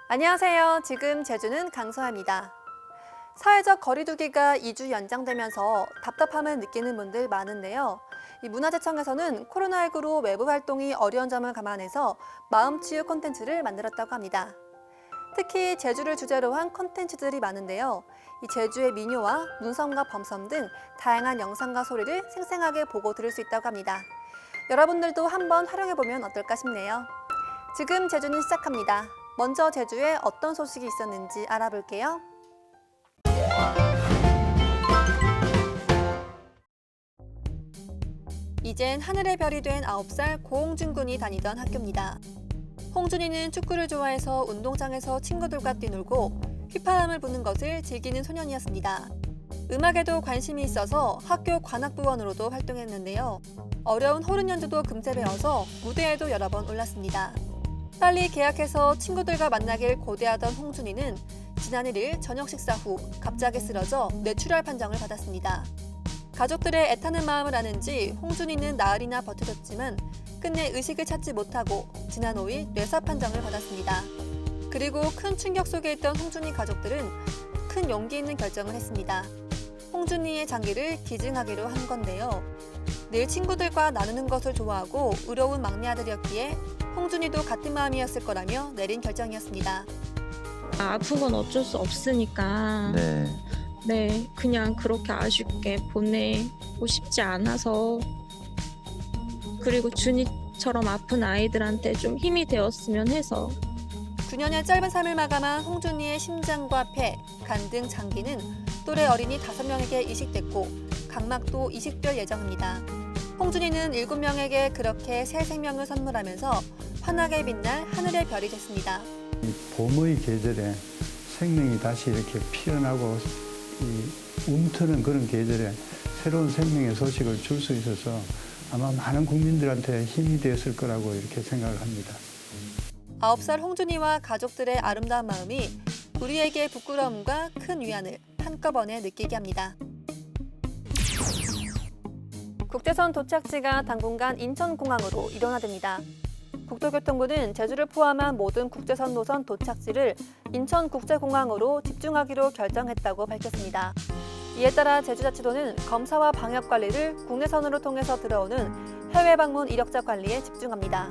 안녕하세요. 지금 제주는 강서아입니다. 사회적 거리두기가 2주 연장되면서 답답함을 느끼는 분들 많은데요. 이 문화재청에서는 코로나19로 외부 활동이 어려운 점을 감안해서 마음치유 콘텐츠를 만들었다고 합니다. 특히 제주를 주제로 한 콘텐츠들이 많은데요. 이 제주의 민요와 문섬과 범섬 등 다양한 영상과 소리를 생생하게 보고 들을 수 있다고 합니다. 여러분들도 한번 활용해보면 어떨까 싶네요. 지금 제주는 시작합니다. 먼저 제주에 어떤 소식이 있었는지 알아볼게요. 이젠 하늘의 별이 된 9살 고홍준 군이 다니던 학교입니다. 홍준이는 축구를 좋아해서 운동장에서 친구들과 뛰놀고 휘파람을 부는 것을 즐기는 소년이었습니다. 음악에도 관심이 있어서 학교 관악부원으로도 활동했는데요. 어려운 호른 연주도 금세 배워서 무대에도 여러 번 올랐습니다. 빨리 계약해서 친구들과 만나길 고대하던 홍준이는 지난 1일 저녁 식사 후 갑자기 쓰러져 뇌출혈 판정을 받았습니다. 가족들의 애타는 마음을 아는지 홍준이는 나흘이나 버텨줬지만 끝내 의식을 찾지 못하고 지난 5일 뇌사 판정을 받았습니다. 그리고 큰 충격 속에 있던 홍준이 가족들은 큰 용기 있는 결정을 했습니다. 홍준이의 장기를 기증하기로 한 건데요. 늘 친구들과 나누는 것을 좋아하고 의로운 막내 아들이었기에 홍준이도 같은 마음이었을 거라며 내린 결정이었습니다. 아픈 건 어쩔 수 없으니까 네, 그냥 그렇게 아쉽게 보내고 싶지 않아서, 그리고 준이처럼 아픈 아이들한테 좀 힘이 되었으면 해서. 9년의 짧은 삶을 마감한 홍준이의 심장과 폐, 간 등 장기는 또래 어린이 5명에게 이식됐고 각막도 이식될 예정입니다. 홍준이는 7명에게 그렇게 새 생명을 선물하면서 환하게 빛날 하늘의 별이 됐습니다. 이 봄의 계절에 생명이 다시 이렇게 피어나고 움트는 그런 계절에 새로운 생명의 소식을 줄 수 있어서 아마 많은 국민들한테 힘이 되었을 거라고 이렇게 생각을 합니다. 9살 홍준이와 가족들의 아름다운 마음이 우리에게 부끄러움과 큰 위안을 한꺼번에 느끼게 합니다. 국제선 도착지가 당분간 인천공항으로 이동화됩니다. 국토교통부는 제주를 포함한 모든 국제선 노선 도착지를 인천국제공항으로 집중하기로 결정했다고 밝혔습니다. 이에 따라 제주자치도는 검사와 방역 관리를 국내선으로 통해서 들어오는 해외 방문 이력자 관리에 집중합니다.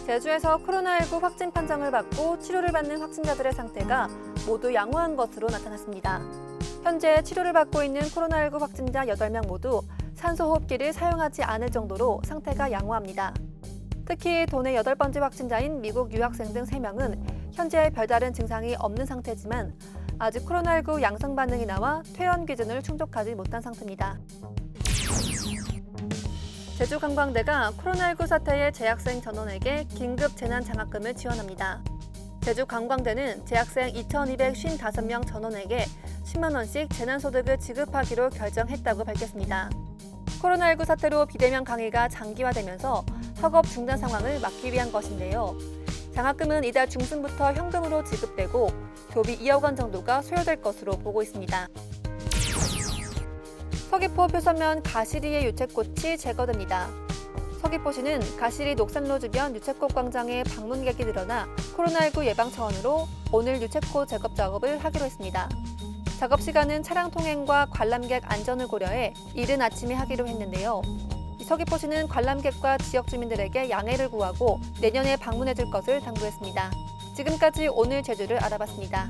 제주에서 코로나19 확진 판정을 받고 치료를 받는 확진자들의 상태가 모두 양호한 것으로 나타났습니다. 현재 치료를 받고 있는 코로나19 확진자 8명 모두 산소호흡기를 사용하지 않을 정도로 상태가 양호합니다. 특히 도내 8번째 확진자인 미국 유학생 등 3명은 현재 별다른 증상이 없는 상태지만 아직 코로나19 양성 반응이 나와 퇴원 기준을 충족하지 못한 상태입니다. 제주관광대가 코로나19 사태의 재학생 전원에게 긴급 재난장학금을 지원합니다. 제주관광대는 재학생 2,255명 전원에게 10만 원씩 재난소득을 지급하기로 결정했다고 밝혔습니다. 코로나19 사태로 비대면 강의가 장기화되면서 학업 중단 상황을 막기 위한 것인데요. 장학금은 이달 중순부터 현금으로 지급되고 교비 2억 원 정도가 소요될 것으로 보고 있습니다. 서귀포 표선면 가시리의 유채꽃이 제거됩니다. 서귀포시는 가시리 녹산로 주변 유채꽃 광장에 방문객이 늘어나 코로나19 예방 차원으로 오늘 유채꽃 제거 작업을 하기로 했습니다. 작업 시간은 차량 통행과 관람객 안전을 고려해 이른 아침에 하기로 했는데요. 서귀포시는 관람객과 지역 주민들에게 양해를 구하고 내년에 방문해 줄 것을 당부했습니다. 지금까지 오늘 제주를 알아봤습니다.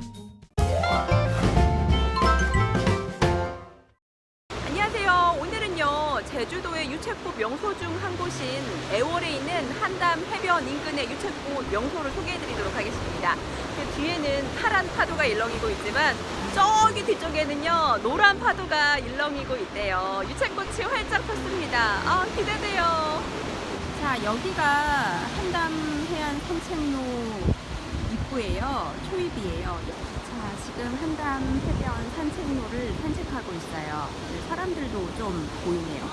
안녕하세요. 오늘은요, 제주도의 유채꽃 명소 중 한 곳인 애월에 있는 한담 해변 인근의 유채꽃 명소를 소개해드리도록 하겠습니다. 그 뒤에는 파란 파도가 일렁이고 있지만 저기 뒤쪽에는요, 노란 파도가 일렁이고 있대요. 유채꽃이 활짝 폈습니다. 기대돼요. 자, 여기가 한담 해안 산책로 입구예요. 초입이에요. 자, 지금 한담 해변 산책로를 산책하고 있어요. 사람들도 좀 보이네요.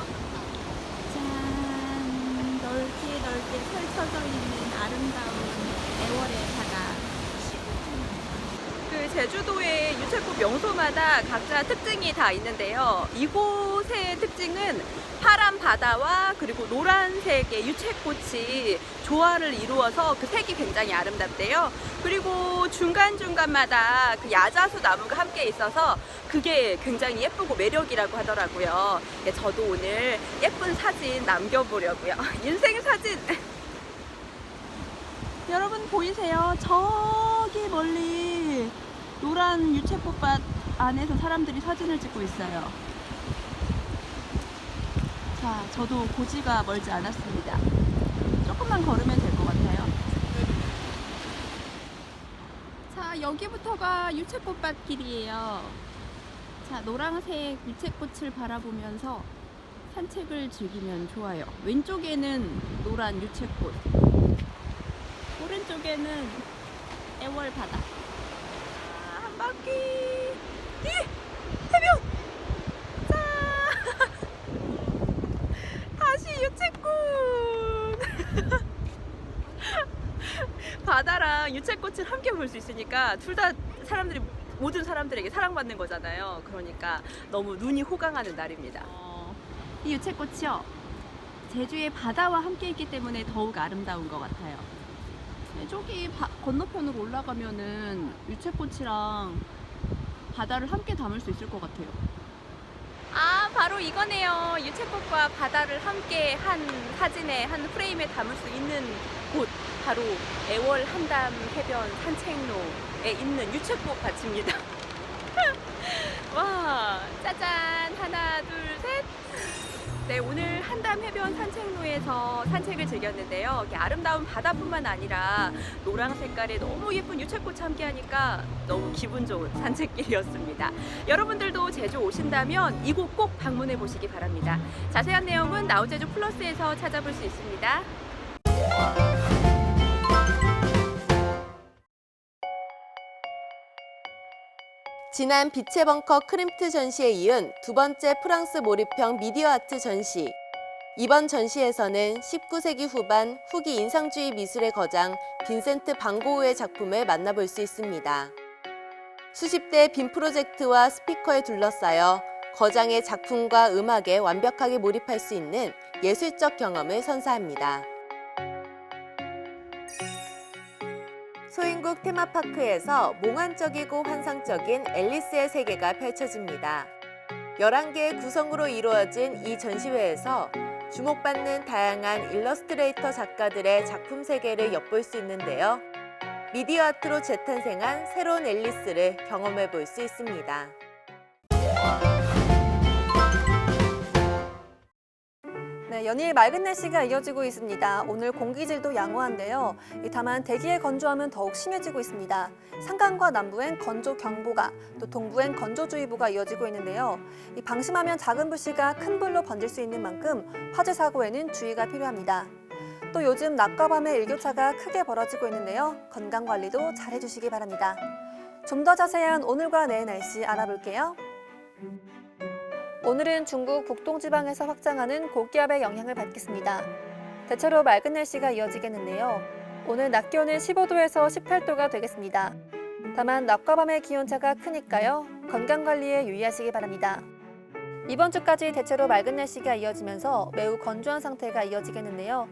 짠, 넓게 펼쳐져 있는 아름다운 애월의 바다. 그 그 제주도의 유채꽃 명소마다 각자 특징이 다 있는데요. 이곳의 특징은 파란 바다와 그리고 노란색의 유채꽃이 조화를 이루어서 그 색이 굉장히 아름답대요. 그리고 중간중간마다 그 야자수 나무가 함께 있어서 그게 굉장히 예쁘고 매력이라고 하더라고요. 네, 저도 오늘 예쁜 사진 남겨보려고요. 인생 사진! 여러분 보이세요? 저기 멀리 노란 유채꽃밭 안에서 사람들이 사진을 찍고 있어요. 자, 저도 고지가 멀지 않았습니다. 조금만 걸으면 될 것 같아요. 자, 여기부터가 유채꽃밭 길이에요. 자, 노란색 유채꽃을 바라보면서 산책을 즐기면 좋아요. 왼쪽에는 노란 유채꽃, 오른쪽에는 애월 바다. 한 바퀴. 해변. 자, 다시 유채꽃. 바다랑 유채꽃을 함께 볼 수 있으니까 둘 다 모든 사람들에게 사랑받는 거잖아요. 그러니까 너무 눈이 호강하는 날입니다. 이 유채꽃이요, 제주의 바다와 함께 있기 때문에 더욱 아름다운 것 같아요. 저기 건너편으로 올라가면은 유채꽃이랑 바다를 함께 담을 수 있을 것 같아요. 아, 바로 이거네요. 유채꽃과 바다를 함께 한 사진에, 한 프레임에 담을 수 있는 곳, 바로 애월 한담 해변 산책로에 있는 유채꽃 밭입니다. 와, 짜잔! 하나, 둘, 셋! 네, 오늘 한담 해변 산책로에서 산책을 즐겼는데요. 이렇게 아름다운 바다뿐만 아니라 노랑 색깔의 너무 예쁜 유채꽃이 함께하니까 너무 기분 좋은 산책길이었습니다. 여러분들도 제주 오신다면 이곳 꼭 방문해 보시기 바랍니다. 자세한 내용은 나우제주 플러스에서 찾아볼 수 있습니다. 지난 빛의 벙커 크림트 전시에 이은 두 번째 프랑스 몰입형 미디어 아트 전시. 이번 전시에서는 19세기 후반 후기 인상주의 미술의 거장 빈센트 반 고흐의 작품을 만나볼 수 있습니다. 수십 대의 빔 프로젝트와 스피커에 둘러싸여 거장의 작품과 음악에 완벽하게 몰입할 수 있는 예술적 경험을 선사합니다. 소인국 테마파크에서 몽환적이고 환상적인 앨리스의 세계가 펼쳐집니다. 11개의 구성으로 이루어진 이 전시회에서 주목받는 다양한 일러스트레이터 작가들의 작품 세계를 엿볼 수 있는데요. 미디어 아트로 재탄생한 새로운 앨리스를 경험해 볼 수 있습니다. 네, 연일 맑은 날씨가 이어지고 있습니다. 오늘 공기질도 양호한데요. 다만 대기의 건조함은 더욱 심해지고 있습니다. 산간과 남부엔 건조경보가, 또 동부엔 건조주의보가 이어지고 있는데요. 방심하면 작은 불씨가 큰 불로 번질 수 있는 만큼 화재 사고에는 주의가 필요합니다. 또 요즘 낮과 밤에 일교차가 크게 벌어지고 있는데요. 건강관리도 잘 해주시기 바랍니다. 좀 더 자세한 오늘과 내일 날씨 알아볼게요. 오늘은 중국 북동지방에서 확장하는 고기압의 영향을 받겠습니다. 대체로 맑은 날씨가 이어지겠는데요. 오늘 낮 기온은 15도에서 18도가 되겠습니다. 다만 낮과 밤의 기온차가 크니까요. 건강관리에 유의하시기 바랍니다. 이번 주까지 대체로 맑은 날씨가 이어지면서 매우 건조한 상태가 이어지겠는데요.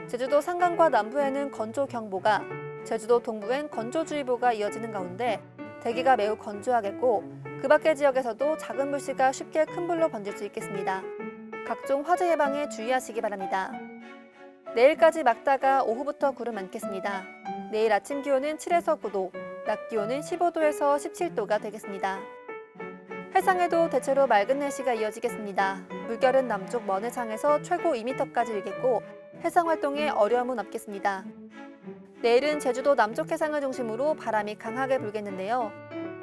제주도 산간과 남부에는 건조경보가, 제주도 동부엔 건조주의보가 이어지는 가운데 대기가 매우 건조하겠고 그 밖의 지역에서도 작은 불씨가 쉽게 큰 불로 번질 수 있겠습니다. 각종 화재 예방에 주의하시기 바랍니다. 내일까지 맑다가 오후부터 구름 많겠습니다. 내일 아침 기온은 7에서 9도, 낮 기온은 15도에서 17도가 되겠습니다. 해상에도 대체로 맑은 날씨가 이어지겠습니다. 물결은 남쪽 먼 해상에서 최고 2m까지 일겠고 해상 활동에 어려움은 없겠습니다. 내일은 제주도 남쪽 해상을 중심으로 바람이 강하게 불겠는데요.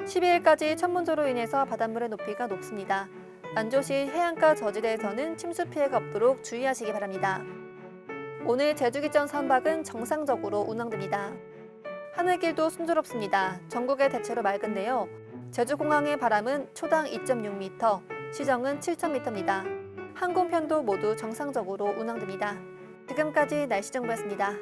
12일까지 천문조로 인해서 바닷물의 높이가 높습니다. 만조시 해안가 저지대에서는 침수 피해가 없도록 주의하시기 바랍니다. 오늘 제주기점 선박은 정상적으로 운항됩니다. 하늘길도 순조롭습니다. 전국에 대체로 맑은데요. 제주공항의 바람은 초당 2.6m, 시정은 7,000m입니다. 항공편도 모두 정상적으로 운항됩니다. 지금까지 날씨 정보였습니다.